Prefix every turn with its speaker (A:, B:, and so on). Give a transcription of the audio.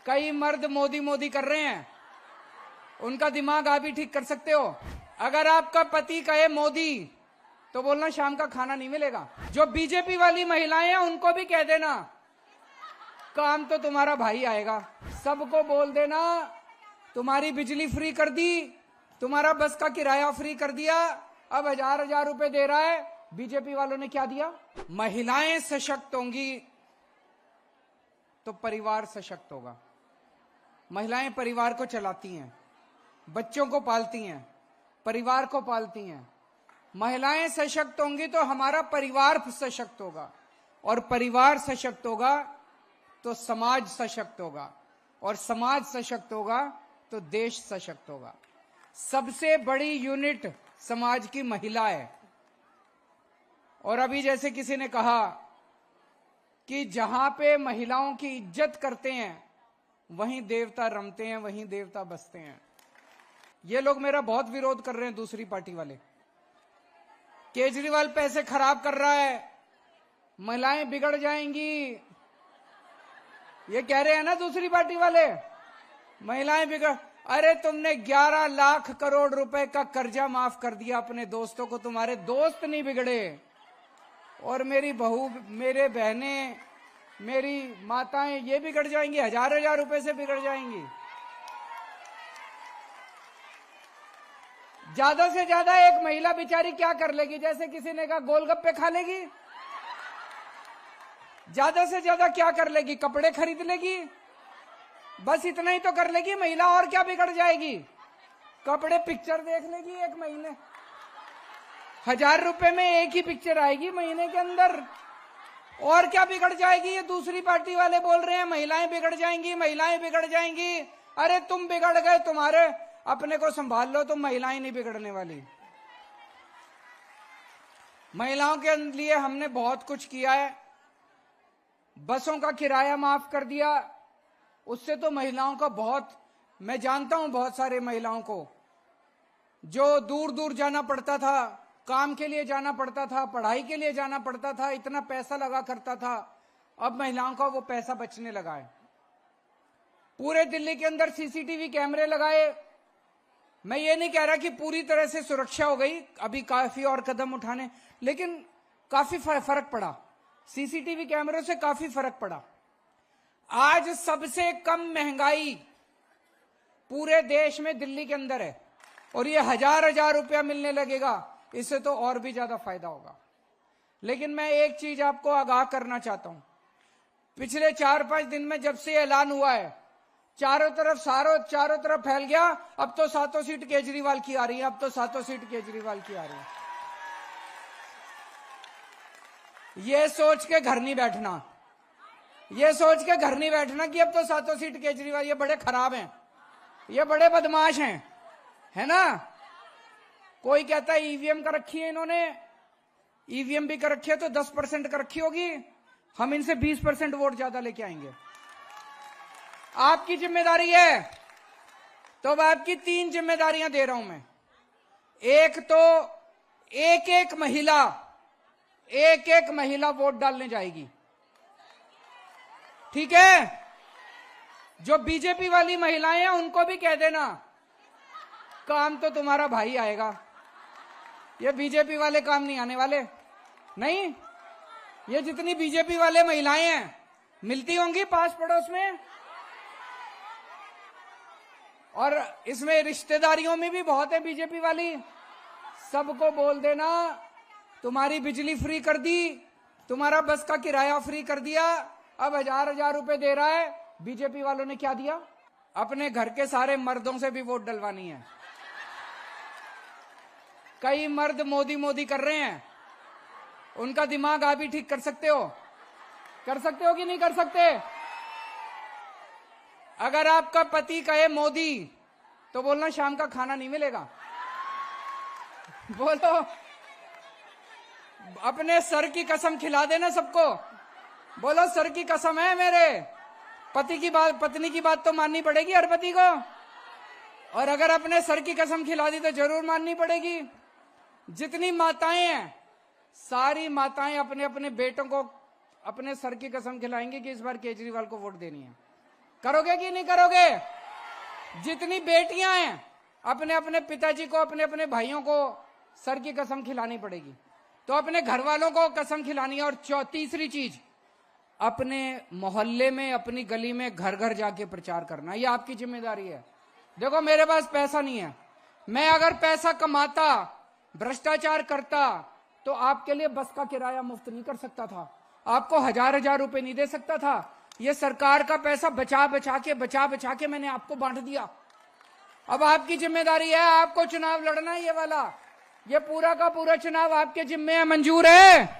A: कई मर्द मोदी मोदी कर रहे हैं, उनका दिमाग आप ही ठीक कर सकते हो। अगर आपका पति कहे मोदी तो बोलना शाम का खाना नहीं मिलेगा। जो बीजेपी वाली महिलाएं हैं उनको भी कह देना काम तो तुम्हारा भाई आएगा। सबको बोल देना तुम्हारी बिजली फ्री कर दी, तुम्हारा बस का किराया फ्री कर दिया, अब 1000-1000 रुपए दे रहा है। बीजेपी वालों ने क्या दिया? महिलाएं सशक्त होंगी तो परिवार सशक्त होगा। महिलाएं परिवार को चलाती हैं, बच्चों को पालती हैं, परिवार को पालती हैं। महिलाएं सशक्त होंगी तो हमारा परिवार सशक्त होगा, और परिवार सशक्त होगा तो समाज सशक्त होगा, और समाज सशक्त होगा तो देश सशक्त होगा। सबसे बड़ी यूनिट समाज की महिला है। और अभी जैसे किसी ने कहा कि जहां पे महिलाओं की इज्जत करते हैं वहीं देवता रमते हैं, वहीं देवता बसते हैं। ये लोग मेरा बहुत विरोध कर रहे हैं, दूसरी पार्टी वाले। केजरीवाल पैसे खराब कर रहा है, महिलाएं बिगड़ जाएंगी, ये कह रहे हैं ना दूसरी पार्टी वाले, महिलाएं बिगड़। अरे तुमने 11 लाख करोड़ रुपए का कर्जा माफ कर दिया अपने दोस्तों को, तुम्हारे दोस्त नहीं बिगड़े। और मेरी बहू, मेरे बहनें, मेरी माताएं ये बिगड़ जाएंगी, 1000-1000 रुपए से बिगड़ जाएंगी। ज्यादा से ज्यादा एक महिला बेचारी क्या कर लेगी? जैसे किसी ने कहा गोलगप्पे खा लेगी। ज्यादा से ज्यादा क्या कर लेगी? कपड़े खरीद लेगी, बस इतना ही तो कर लेगी महिला। और क्या बिगड़ जाएगी? कपड़े, पिक्चर देख लेगी एक महीने, 1000 रुपए में एक ही पिक्चर आएगी महीने के अंदर। और क्या बिगड़ जाएगी? ये दूसरी पार्टी वाले बोल रहे हैं महिलाएं बिगड़ जाएंगी, महिलाएं बिगड़ जाएंगी। अरे तुम बिगड़ गए, तुम्हारे अपने को संभाल लो, तुम महिलाएं नहीं बिगड़ने वाली। महिलाओं के लिए हमने बहुत कुछ किया है। बसों का किराया माफ कर दिया, उससे तो महिलाओं का बहुत, मैं जानता हूं बहुत सारे महिलाओं को जो दूर दूर जाना पड़ता था, काम के लिए जाना पड़ता था, पढ़ाई के लिए जाना पड़ता था, इतना पैसा लगा करता था। अब महिलाओं का वो पैसा बचने लगा है। पूरे दिल्ली के अंदर सीसीटीवी कैमरे लगाए। मैं ये नहीं कह रहा कि पूरी तरह से सुरक्षा हो गई, अभी काफी और कदम उठाने, लेकिन काफी फर्क पड़ा। सीसीटीवी कैमरों से काफी फर्क पड़ा। आज सबसे कम महंगाई पूरे देश में दिल्ली के अंदर है, और ये 1000-1000 रुपया मिलने लगेगा, इससे तो और भी ज्यादा फायदा होगा। लेकिन मैं एक चीज आपको आगाह करना चाहता हूं। पिछले 4-5 दिन में जब से ऐलान हुआ है, चारों तरफ फैल गया, अब तो 7 सीट केजरीवाल की आ रही है, अब तो 7 सीट केजरीवाल की आ रही है। ये सोच के घर नहीं बैठना, ये सोच के घर नहीं बैठना कि अब तो 7 सीट केजरीवाल, ये बड़े खराब हैं, ये बड़े बदमाश हैं, है ना। कोई कहता है ईवीएम कर रखी है इन्होंने, ईवीएम भी कर रखी है तो 10% कर रखी होगी, हम इनसे 20% वोट ज्यादा लेके आएंगे। आपकी जिम्मेदारी है, तो अब आपकी 3 जिम्मेदारियां दे रहा हूं मैं। एक तो एक महिला वोट डालने जाएगी, ठीक है। जो बीजेपी वाली महिलाएं हैं उनको भी कह देना काम तो तुम्हारा भाई आएगा। ये बीजेपी वाले काम नहीं आने वाले, नहीं। ये जितनी बीजेपी वाले महिलाएं हैं मिलती होंगी पास पड़ोस में, और इसमें रिश्तेदारियों में भी बहुत है बीजेपी वाली। सबको बोल देना तुम्हारी बिजली फ्री कर दी, तुम्हारा बस का किराया फ्री कर दिया, अब 1000-1000 रुपए दे रहा है। बीजेपी वालों ने क्या दिया? अपने घर के सारे मर्दों से भी वोट डलवानी है। कई मर्द मोदी मोदी कर रहे हैं, उनका दिमाग आप ही ठीक कर सकते हो। कर सकते हो कि नहीं कर सकते? अगर आपका पति कहे मोदी तो बोलना शाम का खाना नहीं मिलेगा। बोलो, अपने सर की कसम खिला देना सबको। बोलो सर की कसम है, मेरे पत्नी की बात तो माननी पड़ेगी हर पति को, और अगर अपने सर की कसम खिला दी तो जरूर माननी पड़ेगी। जितनी माताएं हैं, सारी माताएं अपने अपने बेटों को अपने सर की कसम खिलाएंगी कि इस बार केजरीवाल को वोट देनी है। करोगे कि नहीं करोगे? जितनी बेटियां हैं अपने अपने पिताजी को, अपने अपने भाइयों को सर की कसम खिलानी पड़ेगी, तो अपने घर वालों को कसम खिलानी है। और तीसरी चीज, अपने मोहल्ले में, अपनी गली में, घर घर जाके प्रचार करना, ये आपकी जिम्मेदारी है। देखो मेरे पास पैसा नहीं है, मैं अगर पैसा कमाता, भ्रष्टाचार करता, तो आपके लिए बस का किराया मुफ्त नहीं कर सकता था, आपको हजार रुपए नहीं दे सकता था। ये सरकार का पैसा बचा बचा के मैंने आपको बांट दिया। अब आपकी जिम्मेदारी है, आपको चुनाव लड़ना है। ये वाला, ये पूरा का पूरा चुनाव आपके जिम्मे है। मंजूर है?